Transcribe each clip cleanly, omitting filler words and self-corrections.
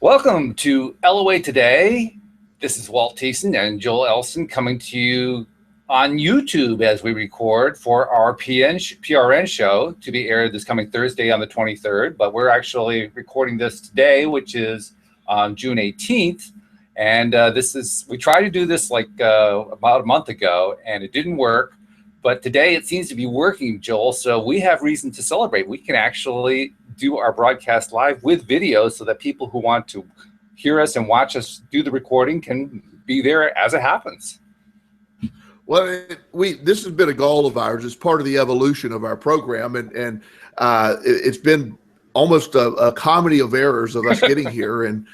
Welcome to LOA Today. This is Walt Thiessen and Joel Elson coming to you on YouTube as we record for our PRN show to be aired this coming Thursday on the 23rd. But we're actually recording this today, which is on June 18th. And we tried to do this about a month ago, and it didn't work. But today it seems to be working, Joel. So we have reason to celebrate. We can actually do our broadcast live with video so that people who want to hear us and watch us do the recording can be there as it happens. Well, this has been a goal of ours. It's part of the evolution of our program, and it's been almost a comedy of errors of us getting here, and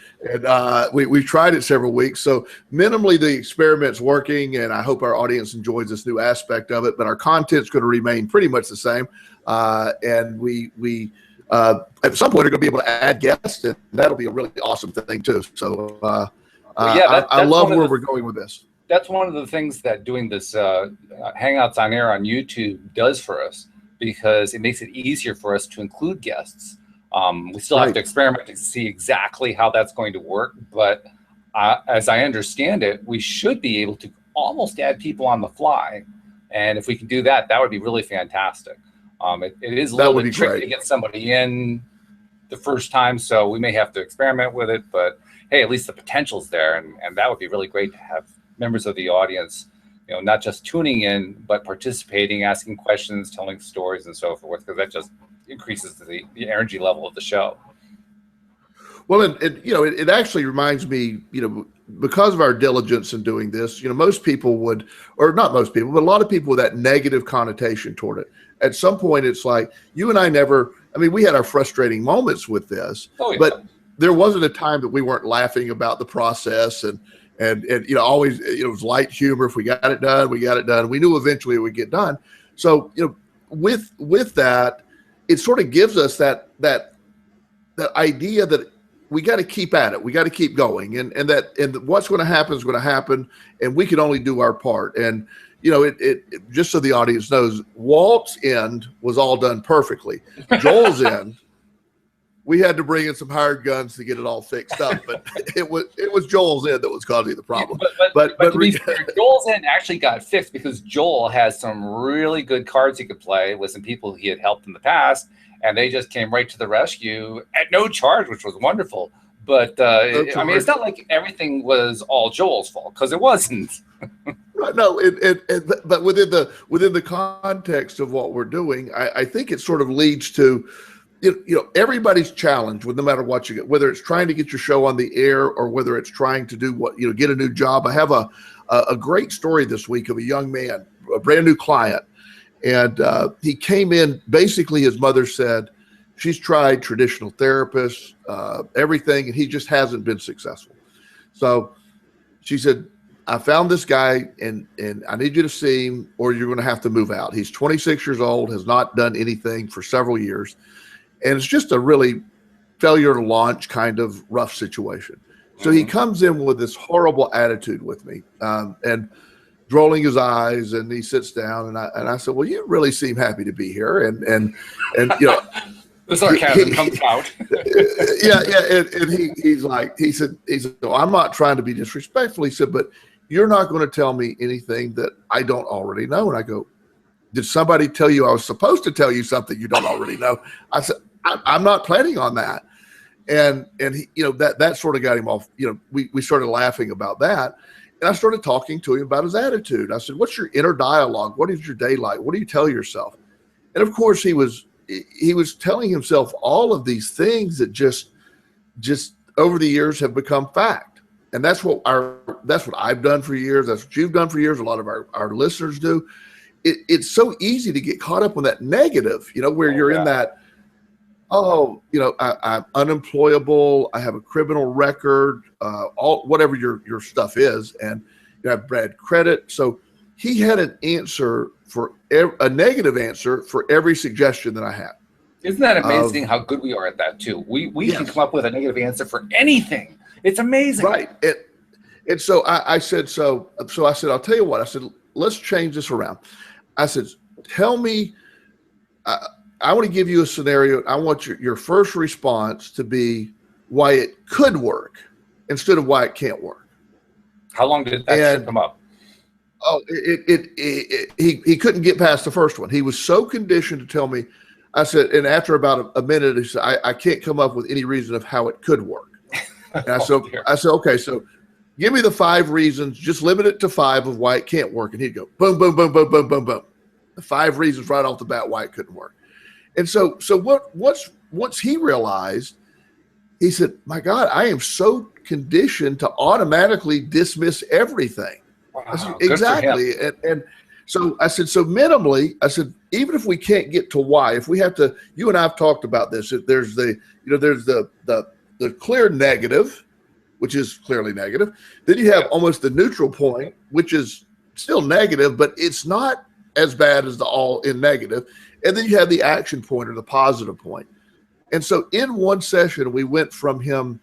we've tried it several weeks. So minimally, the experiment's working, and I hope our audience enjoys this new aspect of it. But our content's going to remain pretty much the same, and we at some point are going to be able to add guests, and that'll be a really awesome thing too. So I love where we're going with this. That's one of the things that doing this Hangouts on Air on YouTube does for us, because it makes it easier for us to include guests. We still have to experiment to see exactly how that's going to work, but as I understand it, we should be able to almost add people on the fly. And if we can do that, that would be really fantastic. It is a little bit tricky to get somebody in the first time, so we may have to experiment with it, but hey, at least the potential's there, and that would be really great to have members of the audience, not just tuning in, but participating, asking questions, telling stories, and so forth, because that just increases the energy level of the show. Well, and it actually reminds me, because of our diligence in doing this, most people would, or not most people, but a lot of people with that negative connotation toward it. At some point, it's like you and I we had our frustrating moments with this, but there wasn't a time that we weren't laughing about the process and always, it was light humor. If we got it done, we got it done. We knew eventually it would get done. So, with that, it sort of gives us that idea that we got to keep at it. We got to keep going, and what's going to happen is going to happen, and we can only do our part. And it just so the audience knows, Walt's end was all done perfectly. Joel's end, we had to bring in some hired guns to get it all fixed up, but it was Joel's end that was causing the problem. But to be fair, Joel's end actually got fixed because Joel has some really good cards he could play with some people he had helped in the past, and they just came right to the rescue at no charge, which was wonderful. But it's not like everything was all Joel's fault, because it wasn't. No, but within the context of what we're doing, I think it sort of leads to, everybody's challenged with no matter what you get, whether it's trying to get your show on the air or whether it's trying to do get a new job. I have a great story this week of a young man, a brand new client, and he came in. Basically, his mother said she's tried traditional therapists, everything, and he just hasn't been successful. So she said, I found this guy, and I need you to see him, or you're going to have to move out. He's 26 years old, has not done anything for several years, and it's just a really failure to launch kind of rough situation. So he comes in with this horrible attitude with me, and rolling his eyes, and he sits down, and I said, well, you really seem happy to be here, and the sarcasm comes out. And he said, well, I'm not trying to be disrespectful. He said, but you're not going to tell me anything that I don't already know. And I go, did somebody tell you I was supposed to tell you something you don't already know? I said, I'm not planning on that. And he, that sort of got him off. We started laughing about that. And I started talking to him about his attitude. I said, what's your inner dialogue? What is your day like? What do you tell yourself? And of course he was telling himself all of these things that just over the years have become fact. And that's what I've done for years. That's what you've done for years. A lot of our listeners do. It's so easy to get caught up on that negative, where you're in that, I'm unemployable. I have a criminal record, whatever your stuff is. And you have bad credit. So he had an answer a negative answer for every suggestion that I had. Isn't that amazing how good we are at that too? We can come up with a negative answer for anything. It's amazing. Right. And so I said, I said, I'll tell you what, I said, let's change this around. I said, tell me, I want to give you a scenario. I want your first response to be, why it could work instead of why it can't work. How long did that trip come up? Oh, he couldn't get past the first one. He was so conditioned to tell me. I said, and after about a minute, he said, I can't come up with any reason of how it could work. And I said, okay, so give me the 5 reasons, just limit it to 5 of why it can't work. And he'd go, boom, boom, boom, boom, boom, boom, boom. The 5 reasons right off the bat why it couldn't work. And so once he realized, he said, my God, I am so conditioned to automatically dismiss everything. Wow, I said, exactly. And so I said, so minimally, I said, even if we can't get to why, if we have to, you and I have talked about this, there's the clear negative, which is clearly negative. Then you have almost the neutral point, which is still negative, but it's not as bad as the all in negative. And then you have the action point or the positive point. And so in one session, we went from him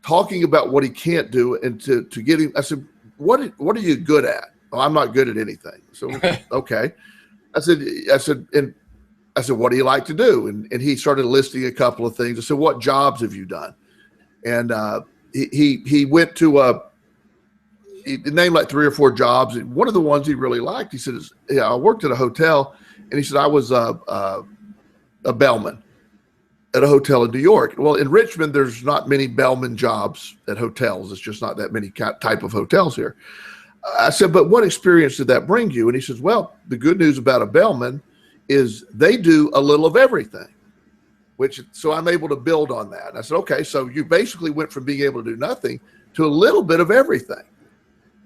talking about what he can't do and to getting, I said, what are you good at? Oh, I'm not good at anything. So, okay. I said, what do you like to do? And he started listing a couple of things. I said, what jobs have you done? And he went to he named like 3 or 4 jobs. And one of the ones he really liked, he said, I worked at a hotel, and he said, I was a bellman at a hotel in New York. Well, in Richmond, there's not many bellman jobs at hotels. It's just not that many type of hotels here. I said, but what experience did that bring you? And he says, well, the good news about a bellman is they do a little of everything, so I'm able to build on that. And I said, okay, so you basically went from being able to do nothing to a little bit of everything.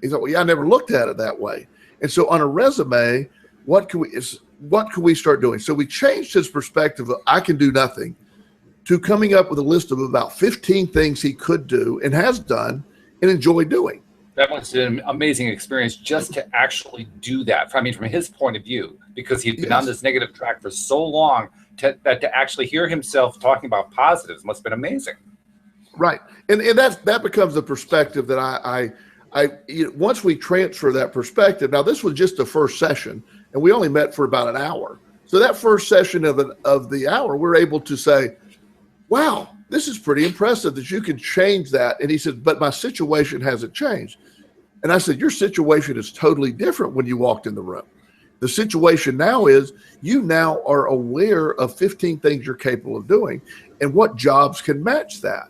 He thought, well, yeah, I never looked at it that way. And so on a resume, what can we start doing? So we changed his perspective of I can do nothing to coming up with a list of about 15 things he could do and has done and enjoy doing. That must have been an amazing experience just to actually do that. I mean, from his point of view, because he'd been on this negative track for so long, to actually hear himself talking about positives must have been amazing. Right. And that becomes the perspective that I once we transfer that perspective. Now, this was just the first session, and we only met for about an hour. So that first session of the hour, we're able to say, wow, this is pretty impressive that you can change that. And he said, but my situation hasn't changed. And I said, your situation is totally different when you walked in the room. The situation now is you now are aware of 15 things you're capable of doing and what jobs can match that.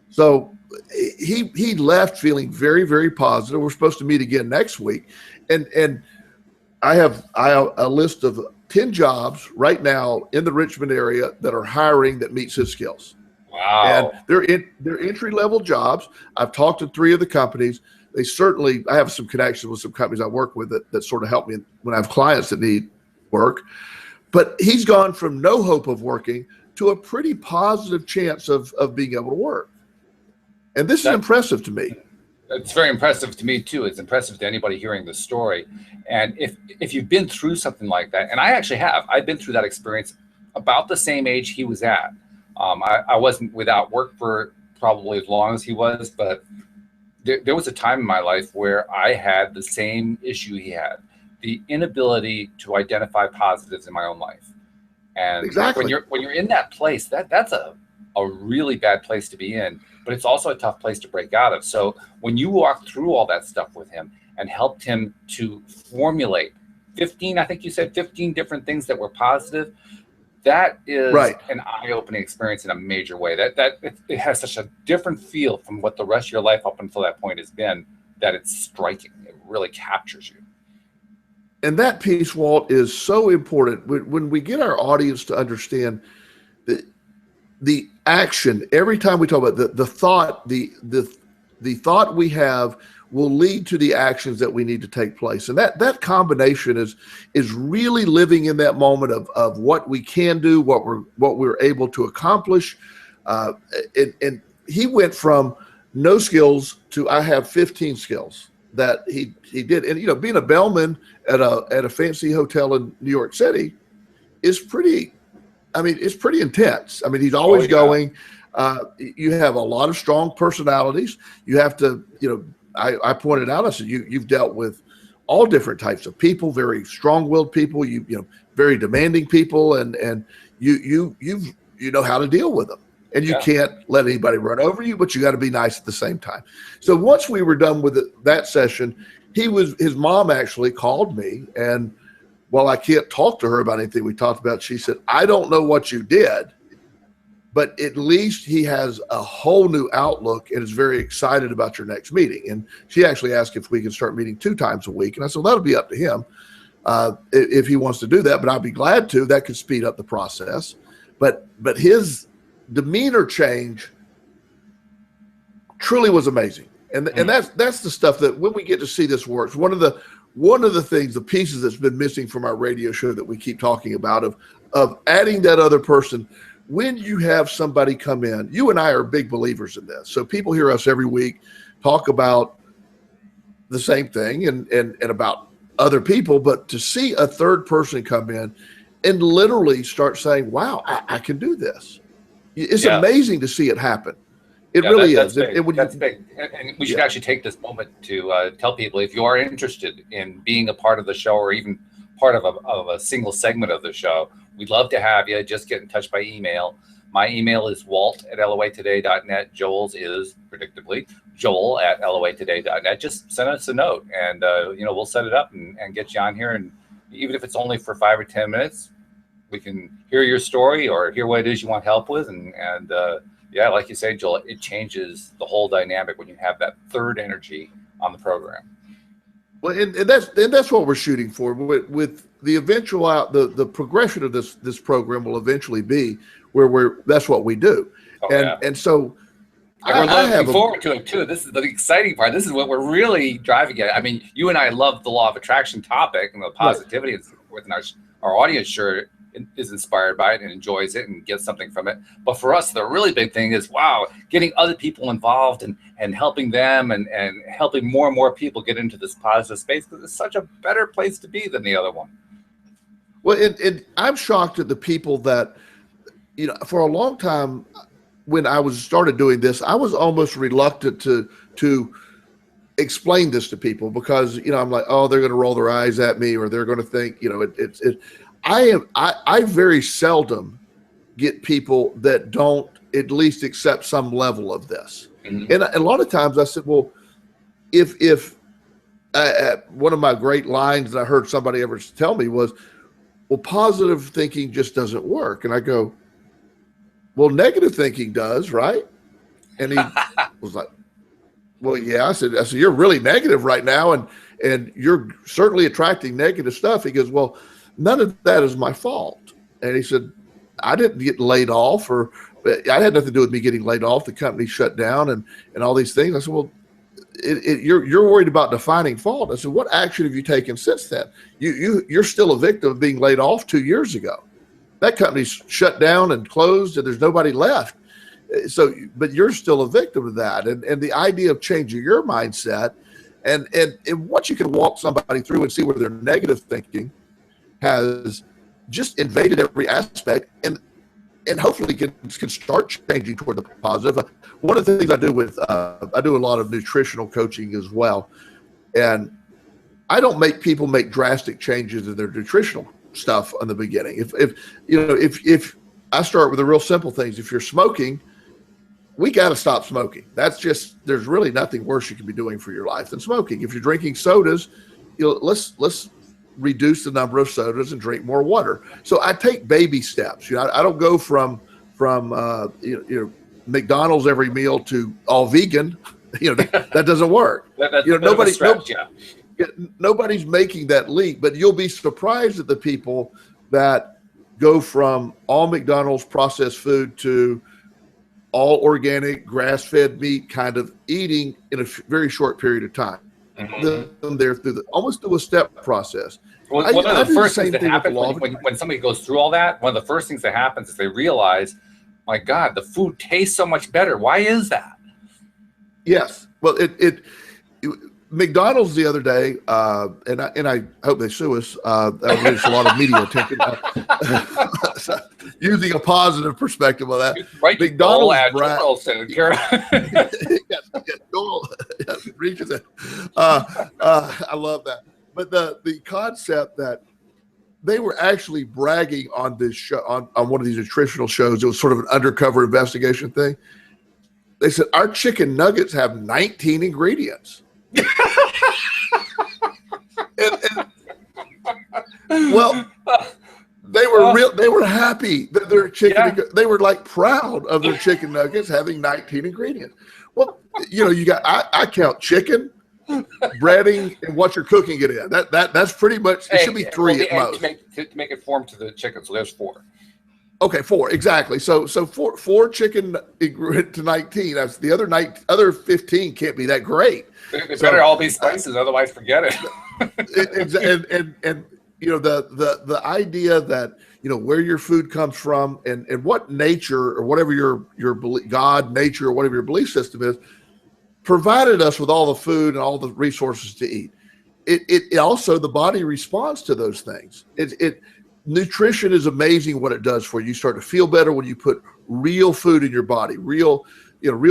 So he left feeling very, very positive. We're supposed to meet again next week. And I have a list of 10 jobs right now in the Richmond area that are hiring that meets his skills. Wow. And they're entry-level jobs. I've talked to 3 of the companies. I have some connections with some companies I work with that sort of help me when I have clients that need work. But he's gone from no hope of working to a pretty positive chance of being able to work. And this is impressive to me. It's very impressive to me too. It's impressive to anybody hearing the story. And if you've been through something like that, and I actually have, I've been through that experience about the same age he was at. I wasn't without work for probably as long as he was, but there was a time in my life where I had the same issue he had, the inability to identify positives in my own life. And exactly. when you're in that place, that's a really bad place to be in, but it's also a tough place to break out of. So when you walked through all that stuff with him and helped him to formulate 15, I think you said 15 different things that were positive, that is an eye-opening experience in a major way. It has such a different feel from what the rest of your life up until that point has been, that it's striking. It really captures you. And that piece, Walt, is so important. When we get our audience to understand the action, every time we talk about the thought, the thought we have will lead to the actions that we need to take place. And that combination is really living in that moment of what we can do, what we're able to accomplish. And he went from no skills to I have 15 skills that he did. And being a bellman at a fancy hotel in New York City is pretty intense. I mean, he's always going. You have a lot of strong personalities. You have to, I pointed out, I said, you've dealt with all different types of people, very strong-willed people, very demanding people, and you know how to deal with them. and you can't let anybody run over you, but you got to be nice at the same time. So once we were done with that session, his mom actually called me, and while I can't talk to her about anything we talked about, she said, I don't know what you did, but at least he has a whole new outlook and is very excited about your next meeting. And she actually asked if we can start meeting 2 times a week. And I said, well, that'll be up to him if he wants to do that, but I'd be glad to. That could speed up the process. But his demeanor change truly was amazing. And that's the stuff that when we get to see this works, one of the things, the pieces that's been missing from our radio show that we keep talking about of adding that other person. When you have somebody come in, you and I are big believers in this. So people hear us every week talk about the same thing and about other people, but to see a third person come in and literally start saying, wow, I can do this. It's amazing to see it happen. It really is. That's big. And we should actually take this moment to tell people, if you are interested in being a part of the show or even part of a single segment of the show, we'd love to have you. Just get in touch by email. My email is walt@loatoday.net. Joel's is, predictably, joel@loatoday.net. Just send us a note, and we'll set it up and get you on here. And even if it's only for 5 or 10 minutes, we can hear your story or hear what it is you want help with. And like you say, Joel, it changes the whole dynamic when you have that third energy on the program. Well, and that's what we're shooting for. With the eventual the progression of this program will eventually be where that's what we do. And so we're looking forward to it too. This is the exciting part. This is what we're really driving at. I mean, you and I love the law of attraction topic and the positivity and so forth, and our audience sure is inspired by it and enjoys it and gets something from it. But for us, the really big thing is, getting other people involved and helping them and helping more and more people get into this positive space, because it's such a better place to be than the other one. Well, and I'm shocked at the people that, for a long time when I started doing this, I was almost reluctant to explain this to people because, I'm like, oh, they're going to roll their eyes at me, or they're going to think, I very seldom get people that don't at least accept some level of this. Mm-hmm. And a lot of times I said, well, if one of my great lines that I heard somebody ever tell me was, well, positive thinking just doesn't work. And I go, well, negative thinking does, right? And he was like, well, yeah. I said, you're really negative right now. And you're certainly attracting negative stuff. He goes, well, none of that is my fault. And he said, I didn't get laid off, or I had nothing to do with me getting laid off. The company shut down and all these things. I said, well, you're worried about defining fault. I said, what action have you taken since then? You're still a victim of being laid off 2 years ago. That company's shut down and closed and there's nobody left. So, but you're still a victim of that. And the idea of changing your mindset and once you can walk somebody through and see where their negative thinking has just invaded every aspect and hopefully can start changing toward the positive. One of the things I do I do a lot of nutritional coaching as well. And I don't make people make drastic changes in their nutritional stuff in the beginning. If I start with the real simple things, if you're smoking, we got to stop smoking. There's really nothing worse you can be doing for your life than smoking. If you're drinking sodas, let's reduce the number of sodas and drink more water. So I take baby steps. I don't go from McDonald's every meal to all vegan. That doesn't work. Nobody's making that leap, but you'll be surprised at the people that go from all McDonald's processed food to all organic grass-fed meat kind of eating in a very short period of time. Mm-hmm. They're almost through a step process. One of the first things that happens when somebody goes through all that, one of the first things that happens is they realize, my God, the food tastes so much better. Why is that? Yes. Well, McDonald's the other day, and I hope they sue us. That gets a lot of media attention. Using a positive perspective of that, right? McDonald's I love that. But the concept that they were actually bragging on this show, on one of these nutritional shows. It was sort of an undercover investigation thing. They said our chicken nuggets have 19 ingredients. Well, they were happy that their chicken. They were like proud of their chicken nuggets having 19 ingredients. Well, you got I count chicken, breading, and what you're cooking it in. That's pretty much. It should be 3 at most. To make it form to the chicken, so there's 4. Okay, 4 exactly. So four chicken to 19. That's the other 15 can't be that great. They better all be spices, otherwise forget it. And the idea that where your food comes from and what nature or whatever your belief, God, nature, or whatever your belief system is, provided us with all the food and all the resources to eat. It also, the body responds to those things. Nutrition is amazing what it does for you. You start to feel better when you put real food in your body. Real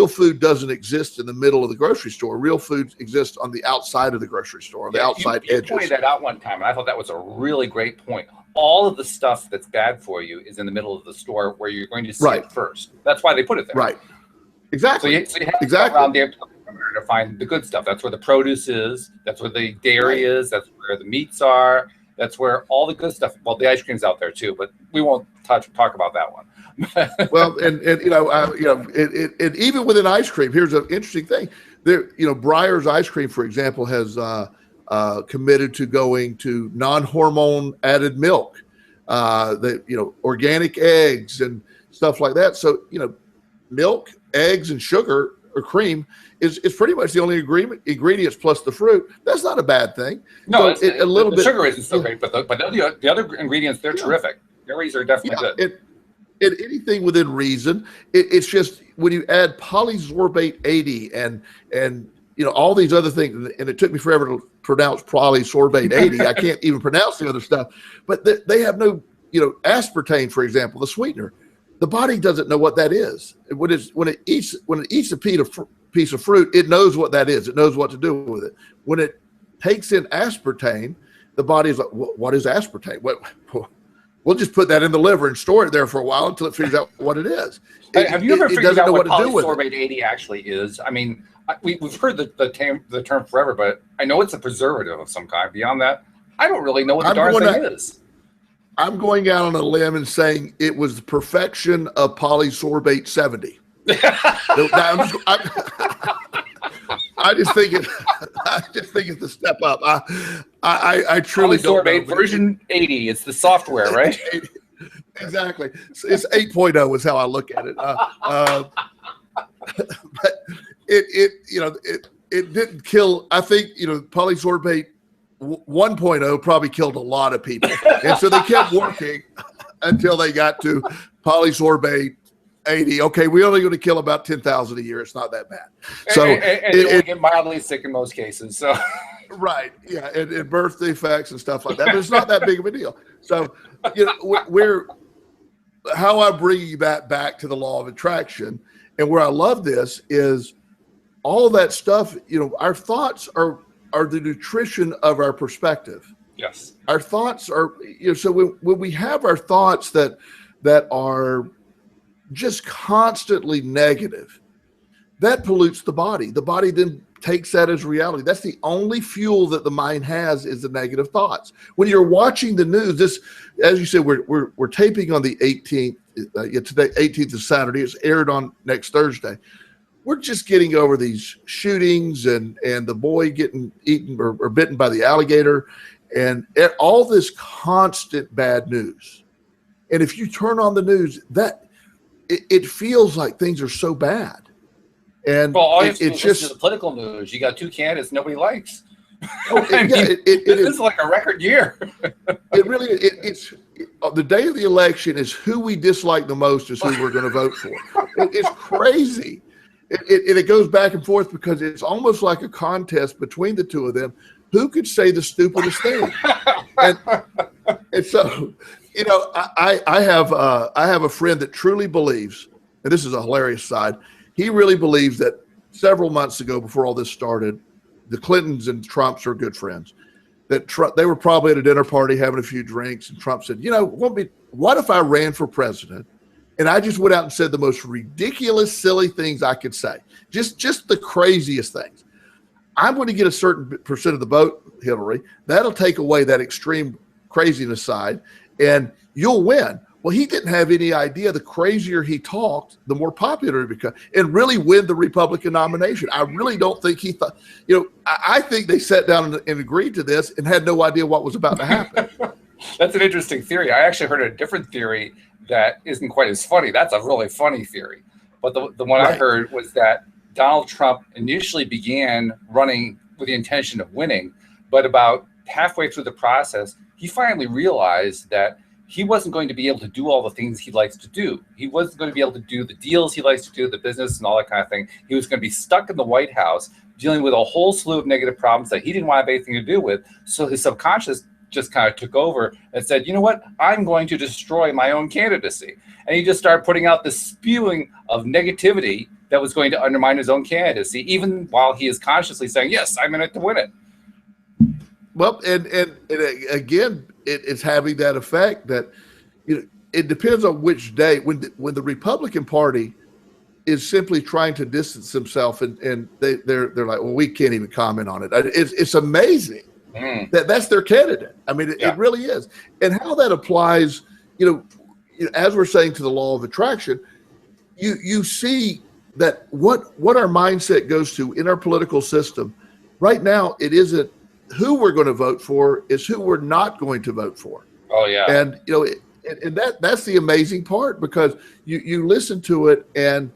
food doesn't exist in the middle of the grocery store. Real food exists on the outside of the grocery store, on the outside edges. You pointed that out one time, and I thought that was a really great point. All of the stuff that's bad for you is in the middle of the store where you're going to see it first. That's why they put it there. Right. Exactly. So you have to go around there to find the good stuff. That's where the produce is. That's where the dairy is. That's where the meats are. That's where all the good stuff. Well, the ice cream's out there too, but we won't talk about that one. Well, and even within ice cream, here's an interesting thing. There, Breyer's ice cream, for example, has committed to going to non-hormone added milk, organic eggs and stuff like that. So milk, eggs, and sugar or cream is pretty much the only ingredients plus the fruit. That's not a bad thing. No, so a little the bit. Sugar isn't so great, but the other ingredients, they're terrific. Berries are definitely good. Anything within reason. It's just when you add polysorbate 80 and all these other things, and it took me forever to pronounce polysorbate 80. I can't even pronounce the other stuff, but they have no, aspartame, for example, the sweetener. The body doesn't know what that is. When it eats a piece of fruit, it knows what that is. It knows what to do with it. When it takes in aspartame, the body is like, what is aspartame? We'll just put that in the liver and store it there for a while until it figures out what it is. Have you ever figured out what polysorbate 80 actually is? I mean, we've heard the term forever, but I know it's a preservative of some kind. Beyond that, I don't really know what the darn thing is. I'm going out on a limb and saying it was the perfection of polysorbate 70. I just think it's the step up. I truly don't know. Version 80. It's the software, right? Exactly. It's 8.0 is how I look at it. But it didn't kill. I think polysorbate 1.0 probably killed a lot of people, and so they kept working until they got to polysorbate 80. Okay, we're only going to kill about 10,000 a year. It's not that bad. So and you only get mildly sick in most cases. So right, yeah, and birth defects and stuff like that. But it's not that big of a deal. So how I'm bringing that back to the law of attraction, and where I love this is all that stuff. Our thoughts are the nutrition of our perspective. Yes, our thoughts are. So when we have our thoughts that are just constantly negative, that pollutes the body. The body then takes that as reality. That's the only fuel that the mind has, is the negative thoughts. When you're watching the news, this, as you said, we're taping on the 18th. Today, 18th is Saturday. It's aired on next Thursday. We're just getting over these shootings and the boy getting eaten or bitten by the alligator, and all this constant bad news. And if you turn on the news, it feels like things are so bad. And it's just the political news. You got 2 candidates nobody likes. It is like a record year. It really it's the day of the election is who we dislike the most is who we're going to vote for. It's crazy. It goes back and forth because it's almost like a contest between the two of them. Who could say the stupidest thing? And so, I have a friend that truly believes, and this is a hilarious side. He really believes that several months ago, before all this started, the Clintons and Trumps are good friends. that Trump, they were probably at a dinner party having a few drinks, and Trump said, what if I ran for president and I just went out and said the most ridiculous, silly things I could say, just the craziest things. I'm going to get a certain percent of the vote, Hillary. That'll take away that extreme craziness side, and you'll win. Well, he didn't have any idea the crazier he talked, the more popular he became, and really win the Republican nomination. I really don't think he thought, I think they sat down and agreed to this and had no idea what was about to happen. That's an interesting theory. I actually heard a different theory that isn't quite as funny. That's a really funny theory. But the one I heard was that Donald Trump initially began running with the intention of winning, but about halfway through the process, he finally realized that he wasn't going to be able to do all the things he likes to do. He wasn't going to be able to do the deals he likes to do, the business and all that kind of thing. He was going to be stuck in the White House dealing with a whole slew of negative problems that he didn't want to have anything to do with. So his subconscious just kind of took over and said, you know what, I'm going to destroy my own candidacy. And he just started putting out this spewing of negativity that was going to undermine his own candidacy, even while he is consciously saying, yes, I'm in it to win it. Well, and again, it's having that effect that it depends on which day. When the Republican Party is simply trying to distance themselves, and they're like, well, we can't even comment on it. It's amazing that's their candidate. I mean, it really is. And how that applies, as we're saying, to the law of attraction, you see that what our mindset goes to in our political system right now. It isn't who we're going to vote for, is who we're not going to vote for. Oh yeah. And and that's the amazing part, because you listen to it, and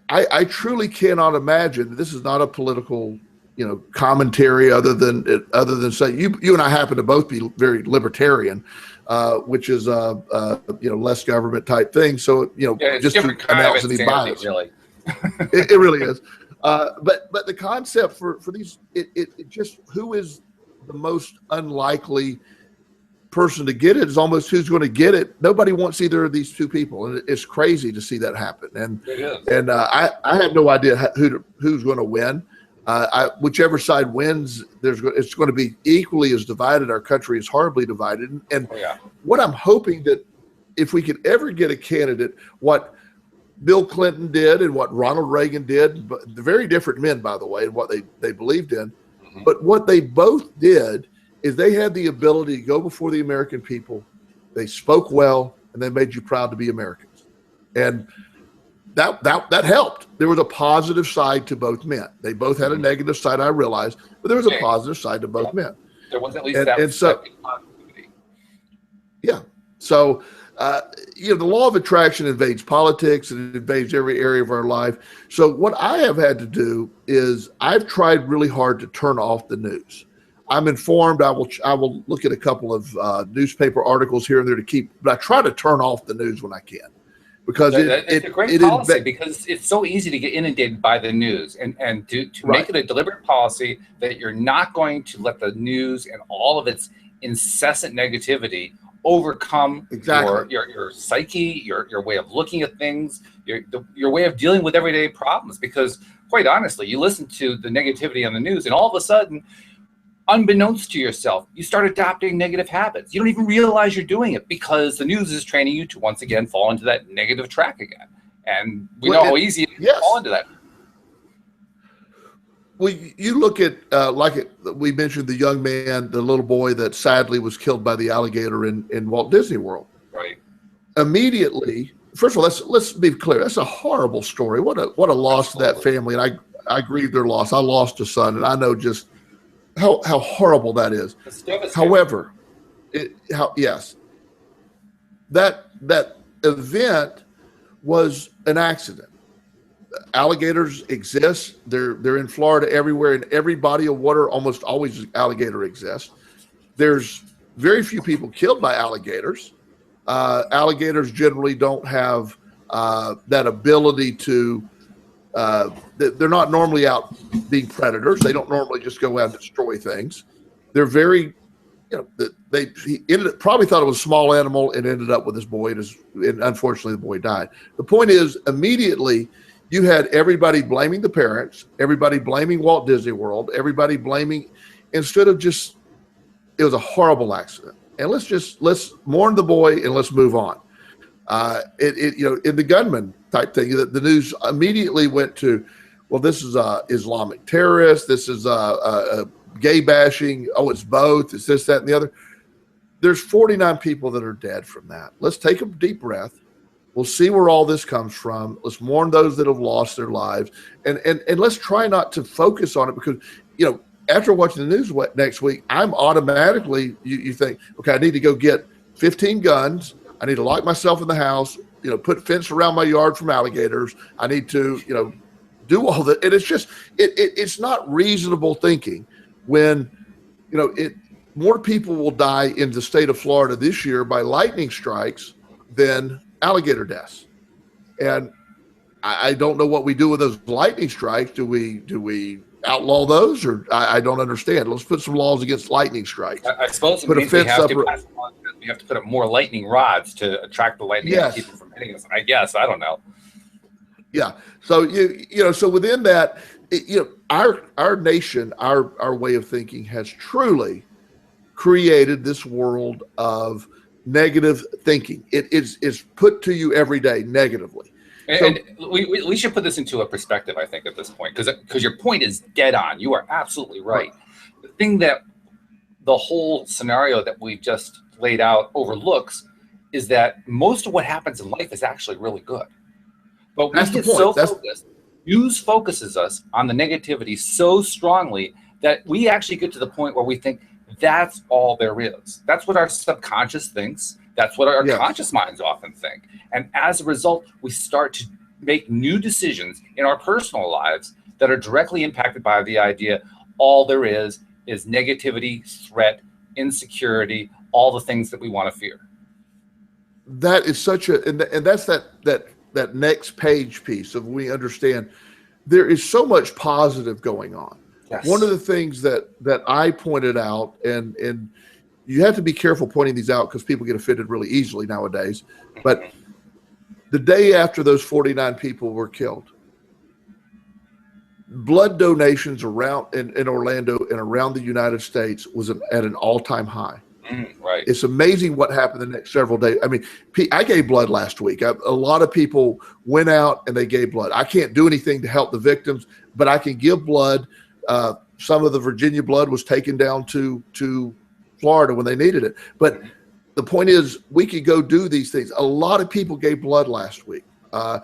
I truly cannot imagine. This is not a political commentary other than saying you and I happen to both be very libertarian, which is less government type thing. So just to announce any bias, really. it really is. But the concept for these, it just, who is the most unlikely person to get it is almost who's going to get it. Nobody wants either of these two people, and it's crazy to see that happen. And I have no idea who's going to win. Whichever side wins, it's going to be equally as divided. Our country is horribly divided. And what I'm hoping that if we could ever get a candidate, what Bill Clinton did and what Ronald Reagan did, but the very different men, by the way, and what they believed in. Mm-hmm. But what they both did is they had the ability to go before the American people. They spoke well, and they made you proud to be Americans. And that helped. There was a positive side to both men. They both had a negative side, I realized, but there was a positive side to both men. There was at least that positivity. Yeah. So, the law of attraction invades politics, and it invades every area of our life. So what I have had to do is I've tried really hard to turn off the news. I'm informed. I will look at a couple of newspaper articles here and there but I try to turn off the news when I can, because it's a great policy, because it's so easy to get inundated by the news, and to make it a deliberate policy that you're not going to let the news and all of its incessant negativity overcome your psyche, your way of looking at things, your way of dealing with everyday problems. Because quite honestly, you listen to the negativity on the news, and all of a sudden, unbeknownst to yourself, you start adopting negative habits. You don't even realize you're doing it, because the news is training you to once again fall into that negative track again. And we know how easy it is to fall into that. Well, you look at, we mentioned the young man, the little boy that sadly was killed by the alligator in Walt Disney World. Right. Immediately, first of all, let's be clear. That's a horrible story. What a loss to that family. And I grieve their loss. I lost a son, and I know just how horrible that is. However, that event was an accident. Alligators exist. They're in Florida everywhere. In every body of water, almost always alligator exists. There's very few people killed by alligators. Alligators generally don't have that ability to. They're not normally out being predators. They don't normally just go out and destroy things. They're very, he probably thought it was a small animal and ended up with this boy, and unfortunately the boy died. The point is, immediately you had everybody blaming the parents, everybody blaming Walt Disney World, everybody blaming, instead of just it was a horrible accident, and let's mourn the boy and let's move on. In the gunman type thing, the news immediately went to, well, this is a Islamic terrorist. This is a gay bashing. Oh, it's both. It's this, that, and the other. There's 49 people that are dead from that. Let's take a deep breath. We'll see where all this comes from. Let's mourn those that have lost their lives, and let's try not to focus on it, because after watching the news next week, I'm automatically you think, okay, I need to go get 15 guns. I need to lock myself in the house. Put fence around my yard from alligators. I need to do all that, and it's just it's not reasonable thinking when more people will die in the state of Florida this year by lightning strikes than alligator deaths. And I don't know what we do with those lightning strikes. Do we outlaw those, or I don't understand. Let's put some laws against lightning strikes. I suppose it means we have to put up more lightning rods to attract the lightning and keep it from hitting us. I guess, I don't know. Yeah. So so within that, our nation, our way of thinking has truly created this world of negative thinking. It is put to you every day negatively. And we should put this into a perspective, I think, at this point, because your point is dead on. You are absolutely right. The thing that the whole scenario that we've just laid out overlooks is that most of what happens in life is actually really good. But we get so focused. News focuses us on the negativity so strongly that we actually get to the point where we think that's all there is. That's what our subconscious thinks. That's what our conscious minds often think. And as a result, we start to make new decisions in our personal lives that are directly impacted by the idea all there is negativity, threat, insecurity, all the things that we want to fear. That is such and that's that next page piece of we understand there is so much positive going on. Yes. One of the things that I pointed out, and you have to be careful pointing these out because people get offended really easily nowadays, but the day after those 49 people were killed, blood donations around in Orlando and around the United States was at an all-time high. Right. It's amazing what happened the next several days. I mean, I gave blood last week. A lot of people went out and they gave blood. I can't do anything to help the victims, but I can give blood. Some of the Virginia blood was taken down to Florida when they needed it. But the point is, we could go do these things. A lot of people gave blood last week. A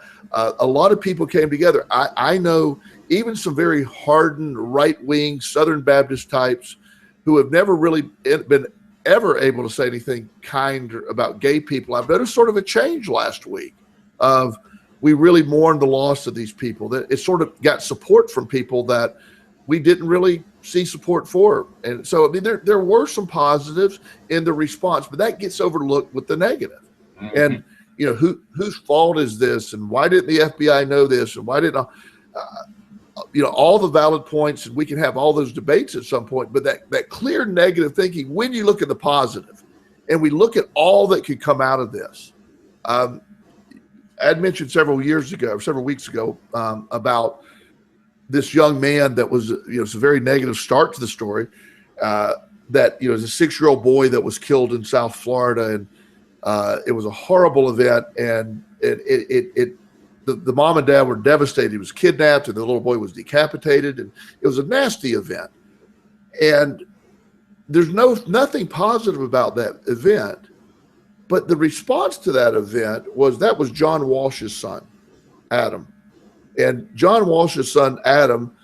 lot of people came together. I know even some very hardened right-wing Southern Baptist types who have never really been ever able to say anything kind about gay people. I've noticed sort of a change last week of we really mourned the loss of these people. That it sort of got support from people that we didn't really see support for. And so, I mean, there were some positives in the response, but that gets overlooked with the negative. And, whose fault is this? And why didn't the FBI know this? And why didn't, all the valid points, and we can have all those debates at some point, but that clear negative thinking, when you look at the positive and we look at all that could come out of this, I had mentioned several weeks ago about this young man that was, it's a very negative start to the story, that, is a 6-year-old boy that was killed in South Florida. And it was a horrible event. And the mom and dad were devastated. He was kidnapped and the little boy was decapitated. And it was a nasty event. And there's nothing positive about that event. But the response to that event was John Walsh's son, Adam. And John Walsh's son, Adam,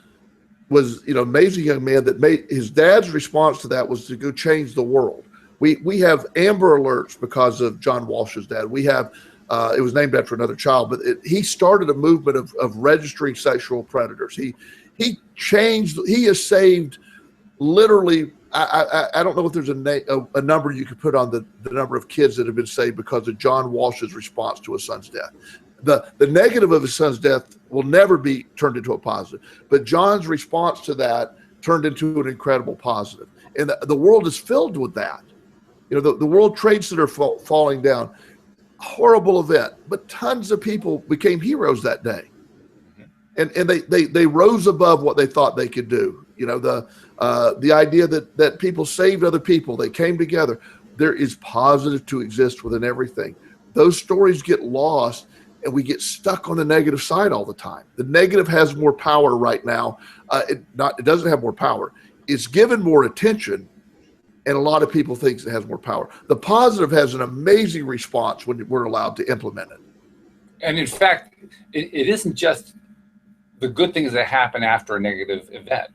was, amazing young man that made his dad's response to that was to go change the world. We have Amber Alerts because of John Walsh's dad. We have, it was named after another child, but he started a movement of registering sexual predators. He has saved literally, I don't know if there's a number you could put on the number of kids that have been saved because of John Walsh's response to his son's death. The negative of his son's death will never be turned into a positive, but John's response to that turned into an incredible positive. And the world is filled with that. The World Trade Center falling down, horrible event, but tons of people became heroes that day. And they rose above what they thought they could do. The idea that people saved other people, they came together. There is positive to exist within everything. Those stories get lost, and we get stuck on the negative side all the time. The negative has more power right now. It doesn't have more power. It's given more attention, and a lot of people think it has more power. The positive has an amazing response when we're allowed to implement it. And in fact, it isn't just the good things that happen after a negative event.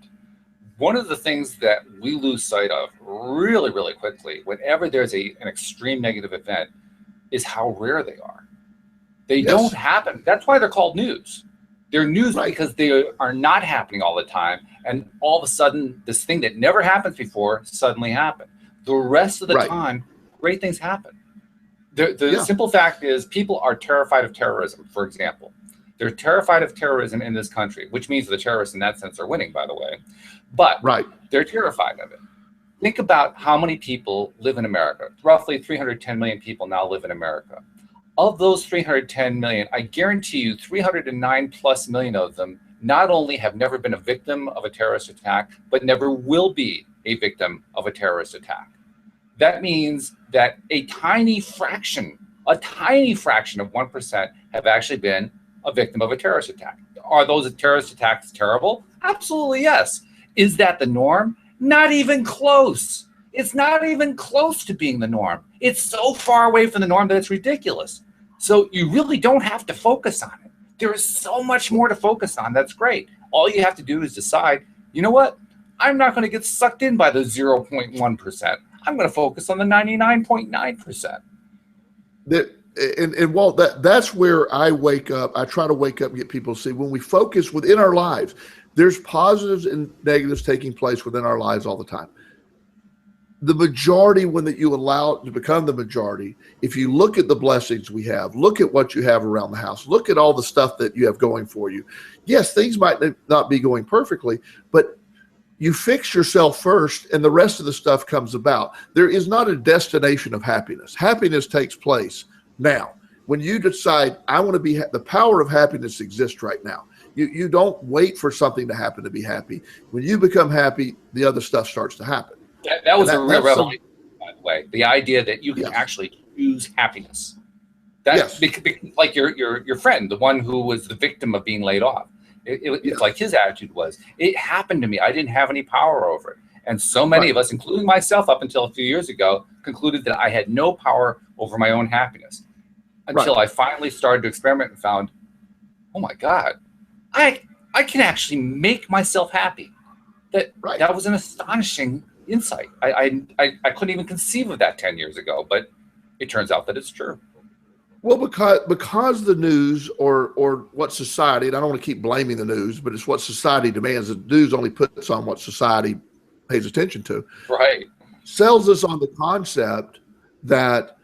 One of the things that we lose sight of really, really quickly whenever there's an extreme negative event is how rare they are. They don't happen. That's why they're called news. They're news because they are not happening all the time. And all of a sudden, this thing that never happened before suddenly happened. The rest of the time, great things happen. The simple fact is people are terrified of terrorism, for example. They're terrified of terrorism in this country, which means the terrorists in that sense are winning, by the way. But they're terrified of it. Think about how many people live in America. Roughly 310 million people now live in America. Of those 310 million, I guarantee you 309 plus million of them not only have never been a victim of a terrorist attack, but never will be a victim of a terrorist attack. That means that a tiny fraction of 1% have actually been a victim of a terrorist attack. Are those terrorist attacks terrible? Absolutely yes. Is that the norm? Not even close. It's not even close to being the norm. It's so far away from the norm that it's ridiculous. So you really don't have to focus on it. There is so much more to focus on. That's great. All you have to do is decide, you know what? I'm not going to get sucked in by the 0.1%. I'm going to focus on the 99.9%. And Walt, that's where I wake up. I try to wake up and get people to see when we focus within our lives, there's positives and negatives taking place within our lives all the time. The majority, when that you allow it to become the majority, if you look at the blessings we have, look at what you have around the house, look at all the stuff that you have going for you. Yes, things might not be going perfectly, but you fix yourself first and the rest of the stuff comes about. There is not a destination of happiness. Happiness takes place now. When you decide, I want to be, the power of happiness exists right now. You don't wait for something to happen to be happy. When you become happy, the other stuff starts to happen. That was a real revelation, by the way. The idea that you can actually choose happiness. That's like your friend, the one who was the victim of being laid off. It's like his attitude was, it happened to me. I didn't have any power over it. And so many of us, including myself up until a few years ago, concluded that I had no power over my own happiness. Until I finally started to experiment and found, oh my God, I can actually make myself happy. That was an astonishing insight. I couldn't even conceive of that 10 years ago, but it turns out that it's true. Well, because the news or what society, and I don't want to keep blaming the news, but it's what society demands. The news only puts on what society pays attention to. Right. Sells us on the concept that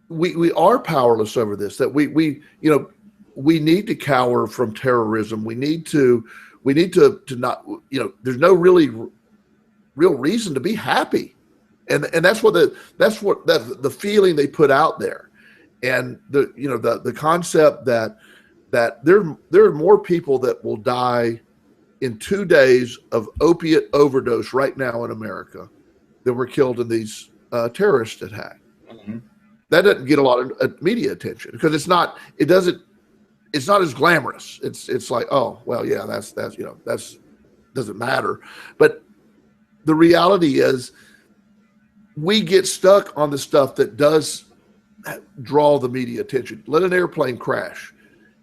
we are powerless over this, that we need to cower from terrorism. We need to not, there's no real reason to be happy. And that's the feeling they put out there. And the concept that there are more people that will die in 2 days of opiate overdose right now in America than were killed in these terrorist attacks. Mm-hmm. That doesn't get a lot of media attention because it's not as glamorous. It's like, oh well, yeah, that's doesn't matter. But the reality is, we get stuck on the stuff that does draw the media attention. Let an airplane crash,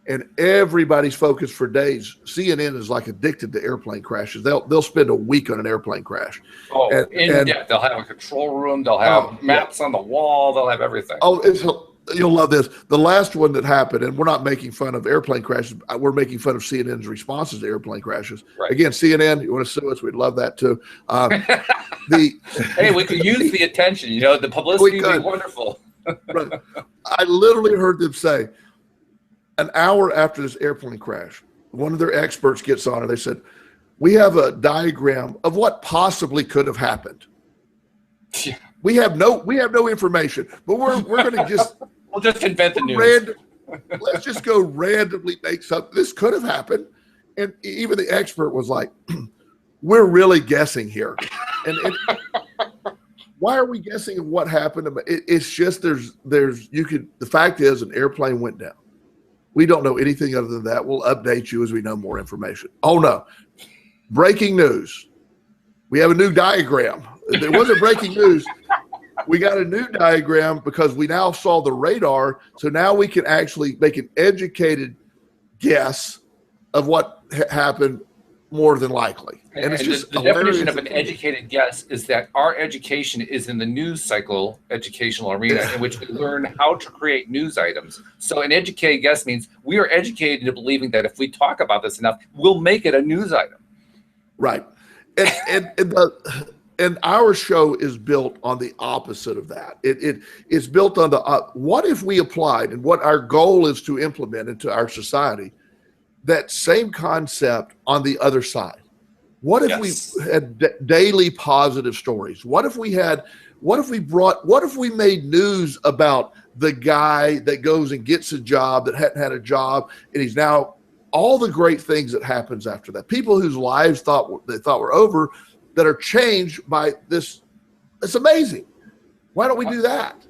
and everybody's focused for days. CNN is like addicted to airplane crashes. They'll spend a week on an airplane crash. Oh, in depth. They'll have a control room. They'll have maps on the wall. They'll have everything. Oh, you'll love this. The last one that happened, and we're not making fun of airplane crashes. We're making fun of CNN's responses to airplane crashes. Right. Again, CNN, you want to sue us? We'd love that too. Hey, we could use the attention. The publicity would be wonderful. Right. I literally heard them say, an hour after this airplane crash, one of their experts gets on and they said, we have a diagram of what possibly could have happened. Yeah. We have no information, but we're going to just we'll just invent the news. Let's just go randomly make something. This could have happened. And even the expert was like, we're really guessing here. And why are we guessing what happened? It's just the fact is an airplane went down. We don't know anything other than that. We'll update you as we know more information. Oh no. Breaking news. We have a new diagram. There wasn't breaking news. We got a new diagram because we now saw the radar. So now we can actually make an educated guess of what happened more than likely. And it's just the definition of an educated guess is that our education is in the news cycle educational arena in which we learn how to create news items. So an educated guess means we are educated into believing that if we talk about this enough, we'll make it a news item. Right. And our show is built on the opposite of that. It's built on the what if we applied, and what our goal is to implement into our society, that same concept on the other side. What if we had daily positive stories? What if we made news about the guy that goes and gets a job that hadn't had a job, and he's now all the great things that happens after that. People whose lives thought were over that are changed by this. It's amazing. Why don't we do that?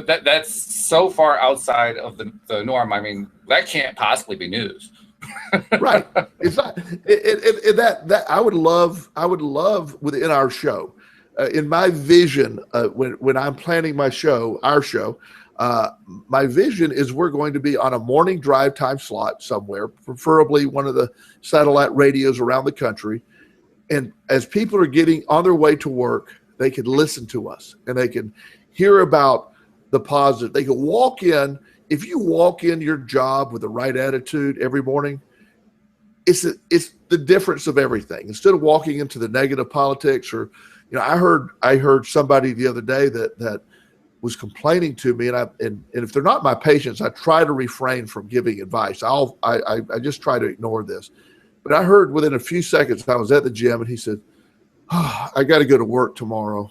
That's so far outside of the norm. I mean, that can't possibly be news. Right. It's not that I would love within our show, in my vision, when I'm planning my show, our show, my vision is we're going to be on a morning drive time slot somewhere, preferably one of the satellite radios around the country. And as people are getting on their way to work, they can listen to us and they can hear about the positive. They can walk in. If you walk in your job with the right attitude every morning, it's the difference of everything. Instead of walking into the negative politics, or, I heard somebody the other day that was complaining to me, and if they're not my patients, I try to refrain from giving advice. I just try to ignore this. But I heard within a few seconds, I was at the gym, and he said, I got to go to work tomorrow.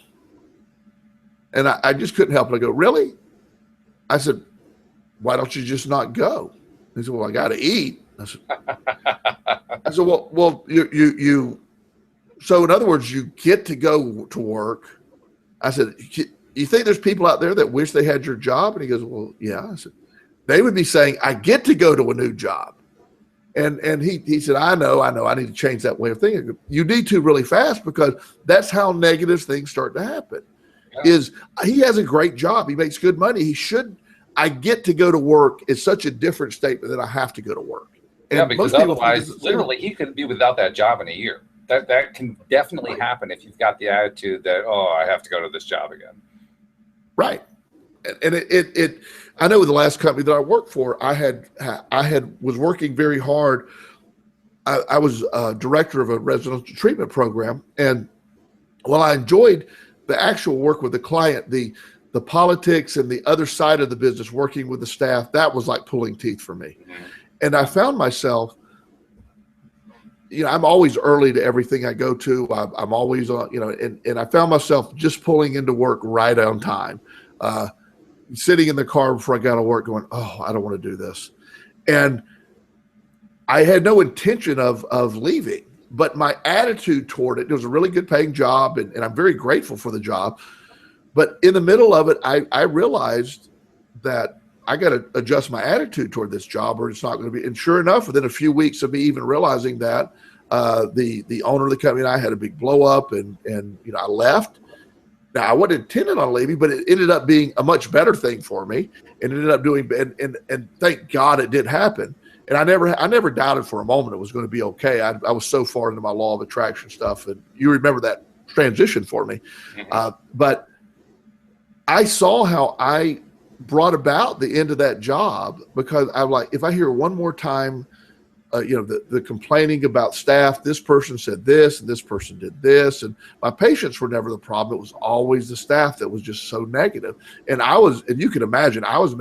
And I just couldn't help it. I go, really? I said, why don't you just not go? He said, well, I got to eat. I said, well, you. So in other words, you get to go to work. I said, you think there's people out there that wish they had your job? And he goes, well, yeah. I said, they would be saying, I get to go to a new job. And he said, I know, I need to change that way of thinking. You need to really fast, because that's how negative things start to happen. Yeah. Is he has a great job. He makes good money. I get to go to work is such a different statement than I have to go to work. And yeah, because otherwise, literally, he could be without that job in a year. That can definitely happen if you've got the attitude that, I have to go to this job again. Right. And I know with the last company that I worked for, I was working very hard. I was director of a residential treatment program, and while I enjoyed the actual work with the client, the politics and the other side of the business, working with the staff, that was like pulling teeth for me. Mm-hmm. And I found myself, I'm always early to everything I go to. I'm always on, and I found myself just pulling into work right on time. Sitting in the car before I got to work going, I don't want to do this. And I had no intention of leaving, but my attitude toward it was a really good paying job, and I'm very grateful for the job. But in the middle of it, I realized that I got to adjust my attitude toward this job, or it's not going to be. And sure enough, within a few weeks of me even realizing that, the owner of the company and I had a big blow up, and I left. Now, I wasn't intending on leaving, but it ended up being a much better thing for me, and ended up doing. And thank God it did happen. And I never doubted for a moment it was going to be okay. I was so far into my law of attraction stuff, and you remember that transition for me. But I saw how I brought about the end of that job, because I'm like, if I hear one more time, the complaining about staff, this person said this and this person did this, and my patients were never the problem. It was always the staff that was just so negative. And you can imagine, I was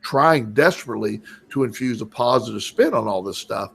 trying desperately to infuse a positive spin on all this stuff.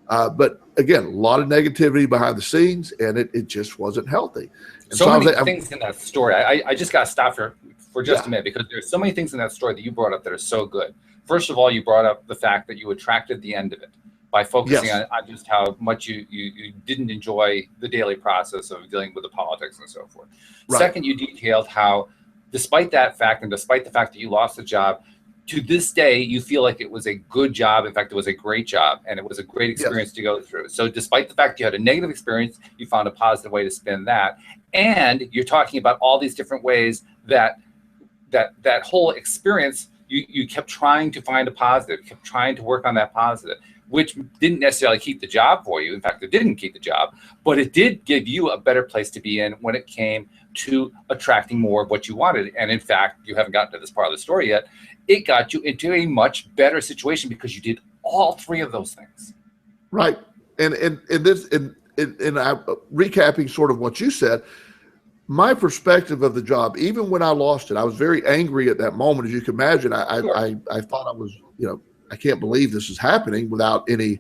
But again, a lot of negativity behind the scenes, and it just wasn't healthy. And so many things in that story. I just got to stop for just a minute, because there's so many things in that story that you brought up that are so good. First of all, you brought up the fact that you attracted the end of it. by focusing Yes. on just how much you didn't enjoy the daily process of dealing with the politics and so forth. Right. Second, you detailed how, despite that fact, and despite the fact that you lost the job, to this day, you feel like it was a good job. In fact, it was a great job, and it was a great experience Yes. to go through. So despite the fact you had a negative experience, you found a positive way to spin that. And you're talking about all these different ways that whole experience, you kept trying to find a positive, kept trying to work on that positive, which didn't necessarily keep the job for you. In fact, it didn't keep the job, but it did give you a better place to be in when it came to attracting more of what you wanted. And in fact, you haven't gotten to this part of the story yet. It got you into a much better situation because you did all three of those things. Right. And I recapping sort of what you said, my perspective of the job, even when I lost it, I was very angry at that moment. As you can imagine, I thought I was, I can't believe this is happening without any.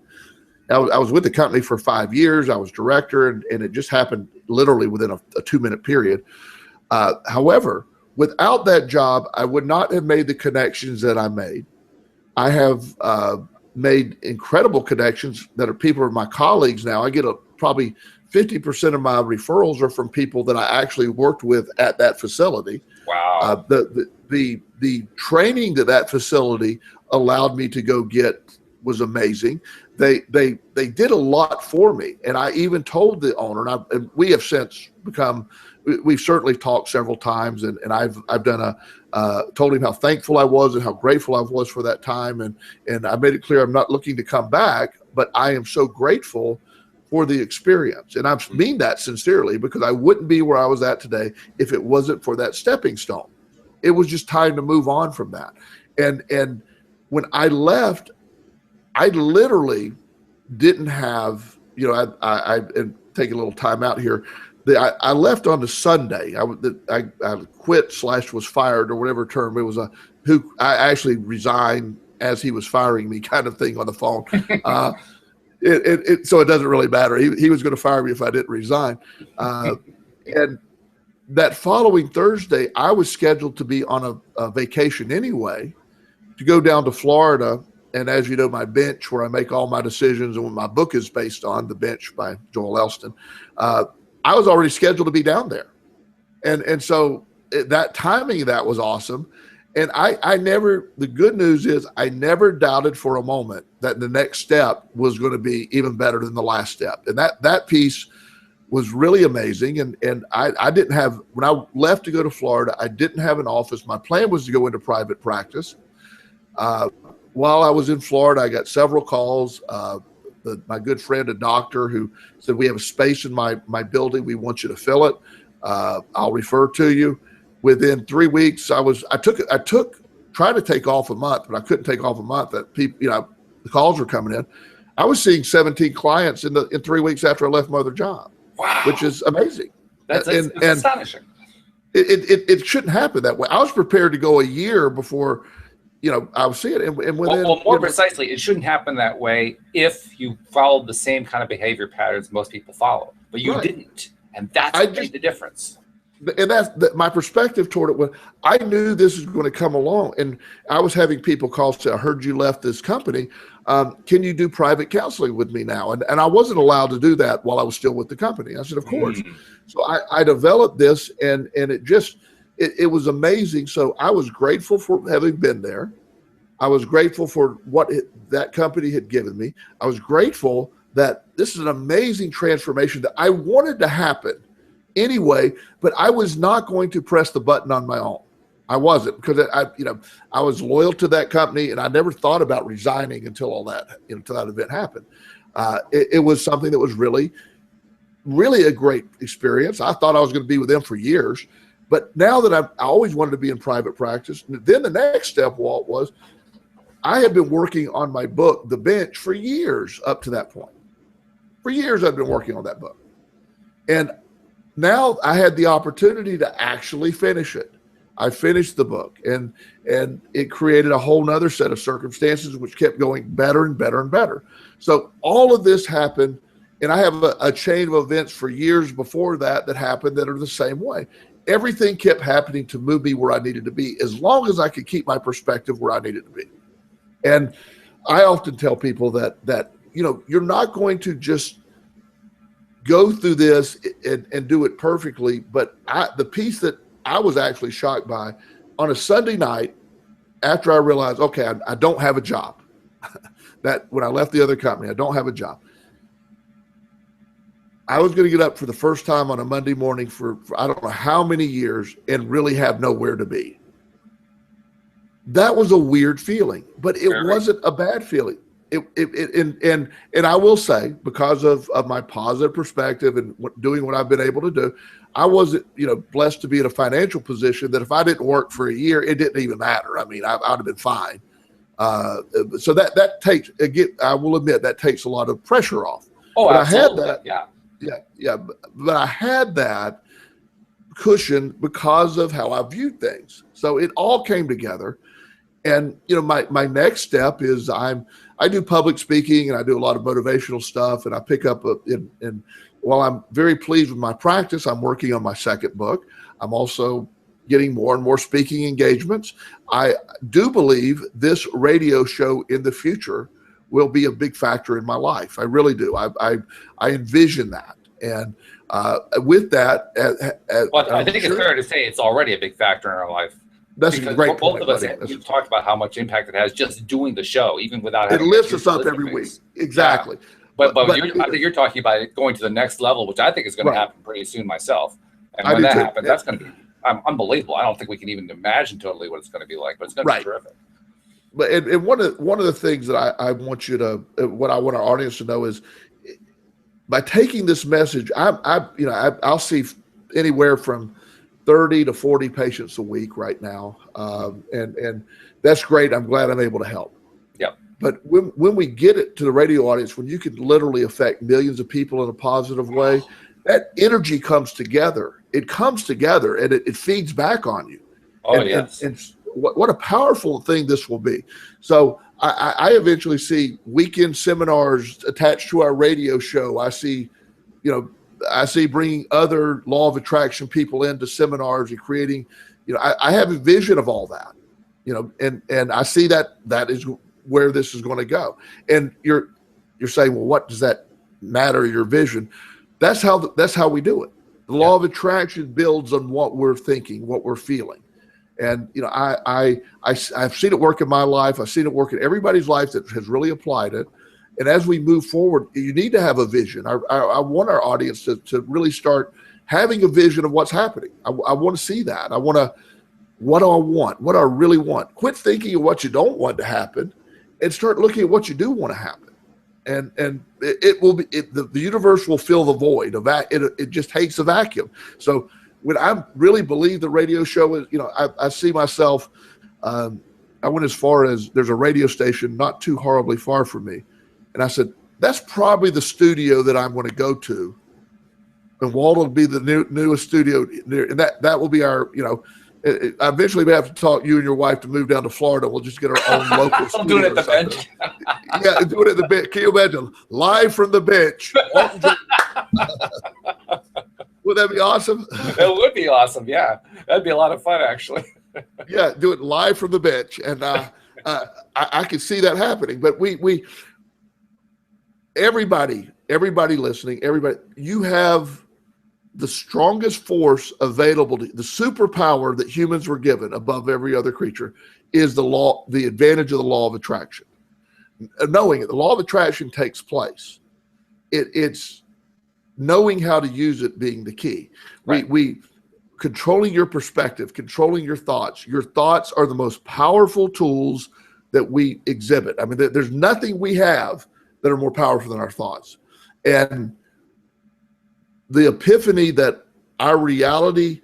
I was with the company for 5 years. I was director, and it just happened literally within a 2-minute period. However, without that job, I would not have made the connections that I made. I have made incredible connections that are people are my colleagues now. I get probably 50% of my referrals are from people that I actually worked with at that facility. Wow. The training that facility allowed me to go get was amazing. They did a lot for me, and I even told the owner. And we have since become. We've certainly talked several times, and I've done told him how thankful I was and how grateful I was for that time, and I made it clear I'm not looking to come back, but I am so grateful for the experience, and I mean that sincerely, because I wouldn't be where I was at today if it wasn't for that stepping stone. It was just time to move on from that, and when I left, I literally didn't have, I and take a little time out here. I left on the Sunday. I quit / was fired, or whatever term it was. I actually resigned as he was firing me, kind of thing on the phone. So it doesn't really matter. He was going to fire me if I didn't resign. And that following Thursday, I was scheduled to be on a vacation anyway, to go down to Florida. And as you know, my bench, where I make all my decisions and what my book is based on, The Bench by Joel Elston, I was already scheduled to be down there. And so that timing of that was awesome. And the good news is I never doubted for a moment that the next step was going to be even better than the last step. And that piece was really amazing. And I didn't have, when I left to go to Florida, I didn't have an office. My plan was to go into private practice. While I was in Florida, I got several calls. My good friend, a doctor, who said, "We have a space in my building. We want you to fill it. I'll refer to you." Within 3 weeks, tried to take off a month, but I couldn't take off a month. That people, the calls were coming in. I was seeing 17 clients in 3 weeks after I left my other job. Wow, which is amazing. That's astonishing. It shouldn't happen that way. I was prepared to go a year before. I was seeing it, and within, more precisely, it shouldn't happen that way if you followed the same kind of behavior patterns most people follow, but you didn't, and that's what made the difference. And that's my perspective toward it. Was I knew this was going to come along, and I was having people call say, "I heard you left this company. Can you do private counseling with me now?" And I wasn't allowed to do that while I was still with the company. I said, "Of course." So I developed this, and it was amazing. So I was grateful for having been there. I was grateful for what that company had given me. I was grateful that this is an amazing transformation that I wanted to happen anyway, but I was not going to press the button on my own. I wasn't, because I was loyal to that company, and I never thought about resigning until all that, until that event happened. It was something that was really, really a great experience. I thought I was going to be with them for years. But now that I always wanted to be in private practice, then the next step, Walt, was I had been working on my book, The Bench, for years up to that point. For years, I've been working on that book. And now I had the opportunity to actually finish it. I finished the book, and it created a whole nother set of circumstances which kept going better and better and better. So all of this happened, and I have a chain of events for years before that happened that are the same way. Everything kept happening to move me where I needed to be, as long as I could keep my perspective where I needed to be. And I often tell people that you're not going to just go through this and do it perfectly. But the piece that I was actually shocked by on a Sunday night, after I realized, okay, I don't have a job. That when I left the other company, I don't have a job. I was going to get up for the first time on a Monday morning for I don't know how many years and really have nowhere to be. That was a weird feeling, but it wasn't a bad feeling. And I will say, because of my positive perspective and doing what I've been able to do, I wasn't, blessed to be in a financial position that if I didn't work for a year, it didn't even matter. I mean, I'd have been fine. So that takes, again, I will admit that takes a lot of pressure off. Oh, but absolutely. I had that. Yeah. But I had that cushion because of how I viewed things. So it all came together. And, my next step is I do public speaking and I do a lot of motivational stuff, and I pick up and while I'm very pleased with my practice, I'm working on my second book. I'm also getting more and more speaking engagements. I do believe this radio show in the future will be a big factor in my life. I really do. I envision that. And with that, I think it's fair to say it's already a big factor in our life. That's because a great both point, of us, buddy. you've talked about how much impact it has just doing the show, even without it having lifts us up every week. Exactly. Yeah. But I think you're talking about it going to the next level, which I think is going to happen pretty soon myself. And when that happens, that's going to be unbelievable. I don't think we can even imagine totally what it's going to be like, but it's going to be terrific. But and one of the things that I want you to, what I want our audience to know is, by taking this message, I'll see anywhere from 30 to 40 patients a week right now, and that's great. I'm glad I'm able to help. Yeah. But when we get it to the radio audience, when you can literally affect millions of people in a positive way, that energy comes together. It comes together and it feeds back on you. Yes. And what a powerful thing this will be. So I eventually see weekend seminars attached to our radio show. I see bringing other law of attraction people into seminars and creating, I have a vision of all that, and I see that is where this is going to go. And you're saying, well, what does that matter? Your vision? That's how we do it. The law of attraction builds on what we're thinking, what we're feeling. And, I've seen it work in my life. I've seen it work in everybody's life that has really applied it. And as we move forward, you need to have a vision. I want our audience to really start having a vision of what's happening. I want to see that. What do I want? What do I really want? Quit thinking of what you don't want to happen and start looking at what you do want to happen. And it will be, the universe will fill the void. It just hates a vacuum. So when I really believe the radio show is, I see myself, I went as far as there's a radio station not too horribly far from me. And I said, that's probably the studio that I'm going to go to. And Walt will be the newest studio near, and that will be our, I eventually may have to talk you and your wife to move down to Florida. We'll just get our own local studio. I'm doing it at the bench. Yeah, doing it at the bench. Can you imagine? Live from the bench. Would that be awesome? It would be awesome. Yeah. That'd be a lot of fun, actually. Yeah, do it live from the bench. And I can see that happening. But everybody listening, you have the strongest force available to the superpower that humans were given above every other creature is the advantage of the law of attraction. Knowing it, the law of attraction takes place. It's knowing how to use it being the key. Right. We controlling your perspective, controlling your thoughts. Your thoughts are the most powerful tools that we exhibit. I mean, there's nothing we have that are more powerful than our thoughts. And the epiphany that our reality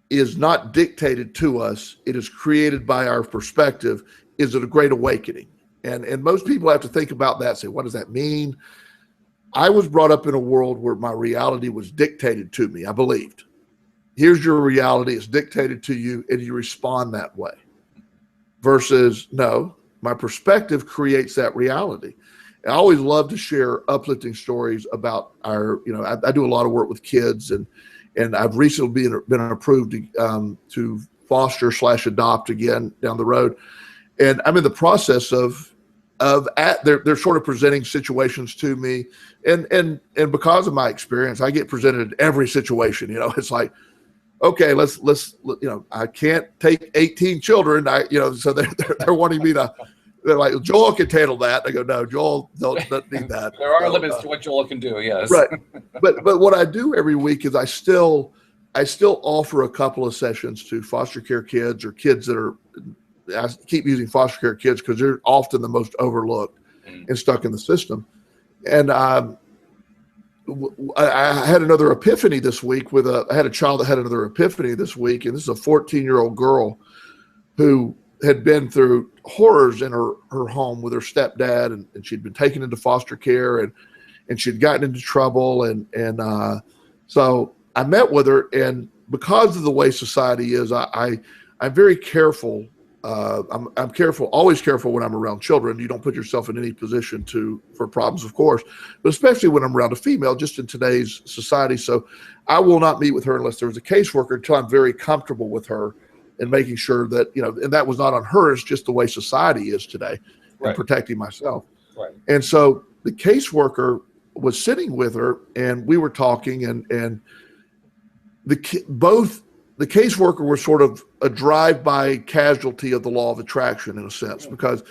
is not dictated to us, it is created by our perspective, is a great awakening. And most people have to think about that, say, what does that mean? I was brought up in a world where my reality was dictated to me. I believed, here's your reality, it's dictated to you, and you respond that way. Versus, no, my perspective creates that reality. I always love to share uplifting stories about our, I do a lot of work with kids, and I've recently been approved to foster / adopt again down the road. And I'm in the process of they're sort of presenting situations to me, and because of my experience, I get presented every situation. It's like, okay, let's I can't take 18 children. So they're wanting me to. They're like, Joel can handle that. I go, no, Joel doesn't need that. There are limits to what Joel can do. Yes. Right. But what I do every week is I still offer a couple of sessions to foster care kids or kids that are. I keep using foster care kids because they're often the most overlooked and stuck in the system. And I had another epiphany this week I had a child that had another epiphany this week. And this is a 14-year-old girl who had been through horrors in her home with her stepdad, and she'd been taken into foster care, and she'd gotten into trouble. And so I met with her, and because of the way society is, I'm very careful. I'm careful, always careful when I'm around children. You don't put yourself in any position for problems, of course, but especially when I'm around a female, just in today's society. So I will not meet with her unless there's a caseworker until I'm very comfortable with her and making sure that, and that was not on her. It's just the way society is today, and protecting myself. Right. And so the caseworker was sitting with her, and we were talking, and both the caseworker was sort of a drive-by casualty of the law of attraction in a sense, because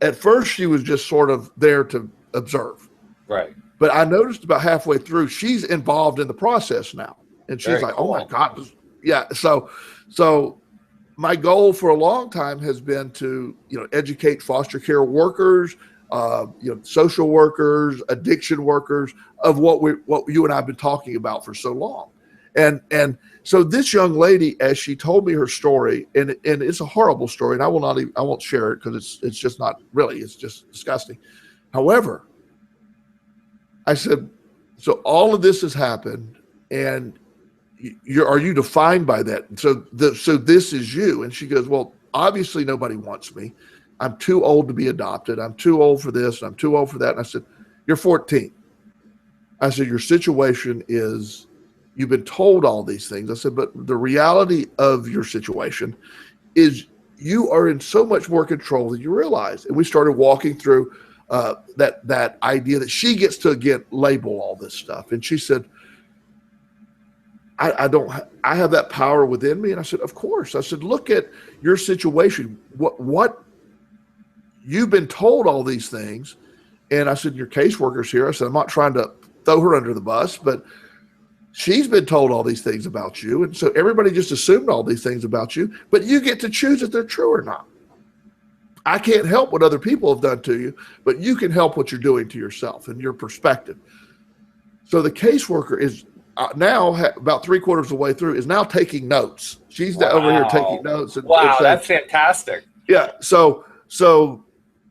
at first she was just sort of there to observe. Right. But I noticed about halfway through, she's involved in the process now. And she's like, cool. Oh my God. Yeah. So my goal for a long time has been to, educate foster care workers, social workers, addiction workers of what you and I have been talking about for so long. And so this young lady, as she told me her story, and it's a horrible story, and I won't share it because it's just not really, it's just disgusting. However, I said, so all of this has happened, and are you defined by that? So this is you. And she goes, well, obviously nobody wants me. I'm too old to be adopted. I'm too old for this. I'm too old for that. And I said, you're 14. I said, your situation is, you've been told all these things. I said, but the reality of your situation is you are in so much more control than you realize. And we started walking through that idea that she gets to label all this stuff. And she said, I have that power within me. And I said, of course. I said, look at your situation. What you've been told all these things. And I said, your caseworker's here. I said, I'm not trying to throw her under the bus, but she's been told all these things about you. And so everybody just assumed all these things about you, but you get to choose if they're true or not. I can't help what other people have done to you, but you can help what you're doing to yourself and your perspective. So the caseworker is now about 3/4 of the way through is now taking notes. She's over here taking notes. And saying, that's fantastic. Yeah. So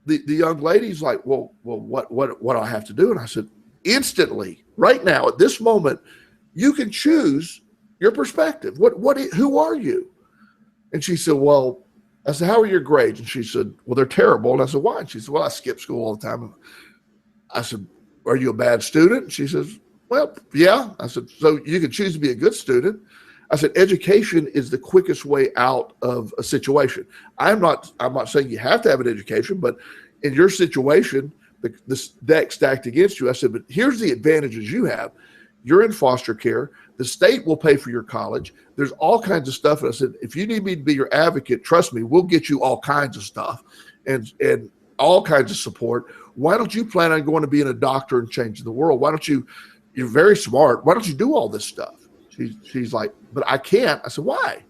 the young lady's like, well, what do I have to do? And I said, instantly, right now, at this moment, you can choose your perspective. Who are you? And she said, well, I said, how are your grades? And she said, well, they're terrible. And I said, why? And she said, well, I skip school all the time. I said, are you a bad student? And she says, well, yeah. I said, so you can choose to be a good student. I said, education is the quickest way out of a situation. I'm not saying you have to have an education, but in your situation, this deck stacked against you. I said, but here's the advantages you have. You're in foster care. The state will pay for your college. There's all kinds of stuff. And I said, if you need me to be your advocate, trust me, we'll get you all kinds of stuff and all kinds of support. Why don't you plan on going to being a doctor and changing the world? You're very smart. Why don't you do all this stuff? She's like, but I can't. I said, why?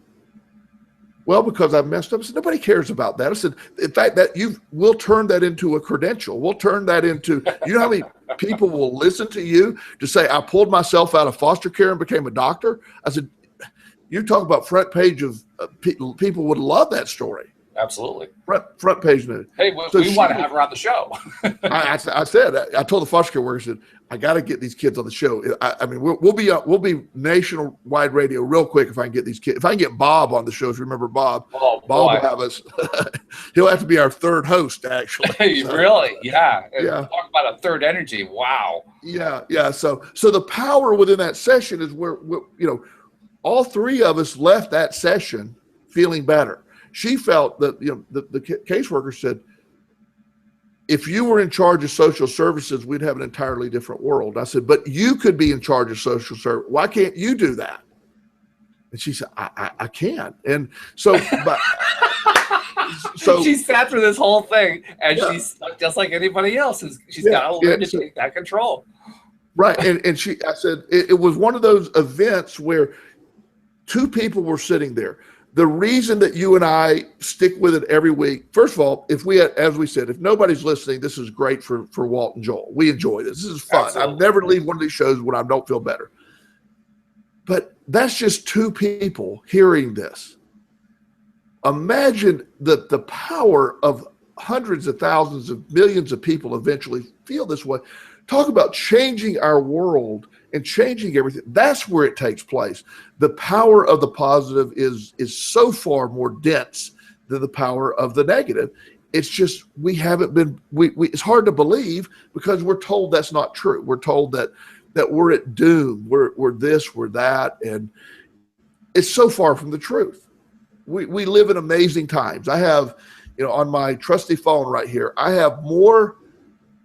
Well, because I've messed up. I said, nobody cares about that. I said, in fact, we'll turn that into a credential. We'll turn that into, you know how many people will listen to you to say, I pulled myself out of foster care and became a doctor? I said, you're talking about front page of people would love that story. Absolutely. Front page news. Hey, we want to have her on the show. I told the foster care worker, I said, I got to get these kids on the show. I mean, we'll be nationwide radio real quick if I can get these kids. If I can get Bob on the show, if you remember Bob, Bob will have us. He'll have to be our third host, actually. Hey, so, really? Yeah. Yeah. Talk about a third energy. Wow. Yeah. So the power within that session is where all three of us left that session feeling better. She felt that the caseworker said, if you were in charge of social services, we'd have an entirely different world. I said, but you could be in charge of social service. Why can't you do that? And she said, I can. And so, but so she sat through this whole thing, and she's just like anybody else. She's got to learn to take that control. Right. And I said, it was one of those events where two people were sitting there. The reason that you and I stick with it every week, first of all, as we said, if nobody's listening, this is great for Walt and Joel. We enjoy this. This is fun. Absolutely. I've never leave one of these shows when I don't feel better. But that's just two people hearing this. Imagine the power of hundreds of thousands of millions of people eventually feel this way. Talk about changing our world and changing everything. That's where it takes place. The power of the positive is so far more dense than the power of the negative. It's just we haven't been. It's hard to believe because we're told that's not true. We're told that we're at doom. We're this. We're that, and it's so far from the truth. We live in amazing times. I have, on my trusty phone right here, I have more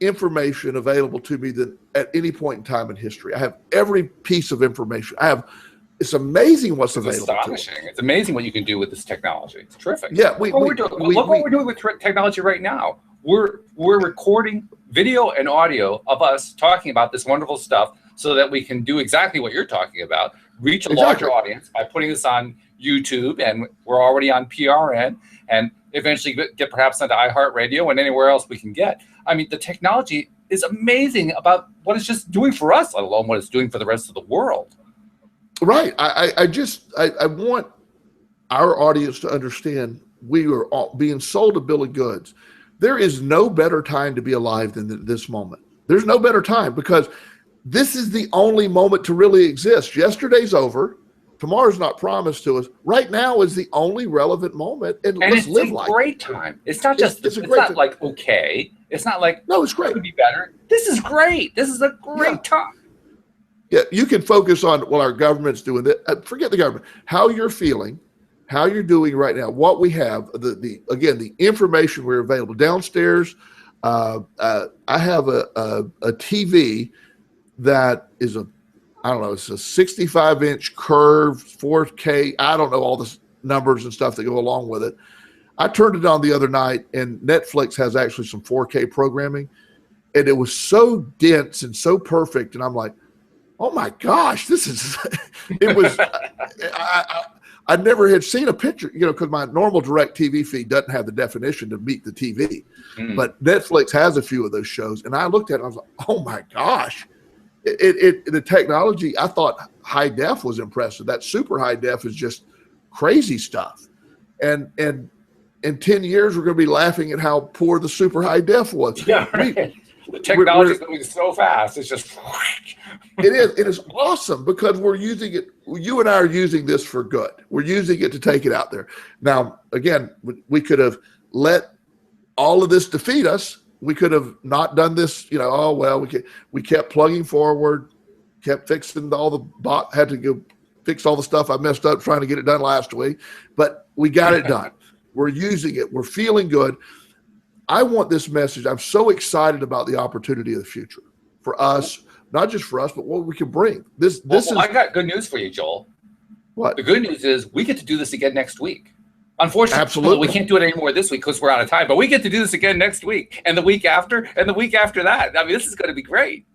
information available to me than at any point in time in history. I have every piece of information. It's amazing what's available. Astonishing. It's amazing what you can do with this technology. It's terrific. Yeah, look what we're doing with technology right now. We're recording video and audio of us talking about this wonderful stuff so that we can do exactly what you're talking about, reach a larger audience by putting this on YouTube, and we're already on PRN, and eventually get perhaps onto iHeartRadio and anywhere else we can get. I mean, the technology is amazing about what it's just doing for us, let alone what it's doing for the rest of the world. Right. I want our audience to understand we are all being sold a bill of goods. There is no better time to be alive than this moment. There's no better time because this is the only moment to really exist. Yesterday's over. Tomorrow's not promised to us. Right now is the only relevant moment, and let's live like it. It's a great time. It's not just. It's not like okay. It's not like no. It's great. It could be better. This is great. This is a great time. Yeah, you can focus on our government's doing that. Forget the government. How you're feeling, how you're doing right now. What we have. The information we're available downstairs. I have a TV that is it's a 65-inch curved 4K. I don't know all the numbers and stuff that go along with it. I turned it on the other night, and Netflix has actually some 4K programming, and it was so dense and so perfect. And I'm like, oh my gosh, this is. It was. I never had seen a picture, because my normal direct TV feed doesn't have the definition to meet the TV, but Netflix has a few of those shows, and I looked at it and I was like, oh my gosh. The technology, I thought high def was impressive. That super high def is just crazy stuff. And in 10 years, we're going to be laughing at how poor the super high def was. Yeah, right. The technology is moving so fast. It's just. It is. It is awesome because we're using it. You and I are using this for good. We're using it to take it out there. Now, again, we could have let all of this defeat us. We could have not done this, we kept plugging forward, kept fixing had to go fix all the stuff I messed up trying to get it done last week, but we got it done. We're using it. We're feeling good. I want this message. I'm so excited about the opportunity of the future for us, not just for us, but what we can bring. I got good news for you, Joel. What? The good news is we get to do this again next week. Unfortunately, absolutely, we can't do it anymore this week because we're out of time. But we get to do this again next week, and the week after, and the week after that. I mean, this is going to be great.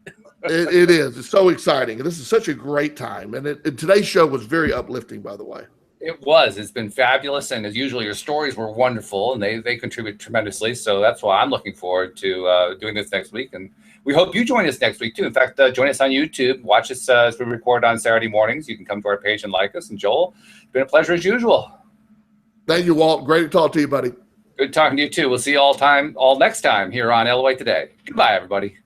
It is. It's so exciting. This is such a great time. And today's show was very uplifting, by the way. It was. It's been fabulous. And as usual, your stories were wonderful, and they contribute tremendously. So that's why I'm looking forward to doing this next week. And we hope you join us next week, too. In fact, join us on YouTube. Watch us as we record on Saturday mornings. You can come to our page and like us. And Joel, it's been a pleasure as usual. Thank you, Walt. Great to talk to you, buddy. Good talking to you, too. We'll see you all next time here on LOA Today. Goodbye, everybody.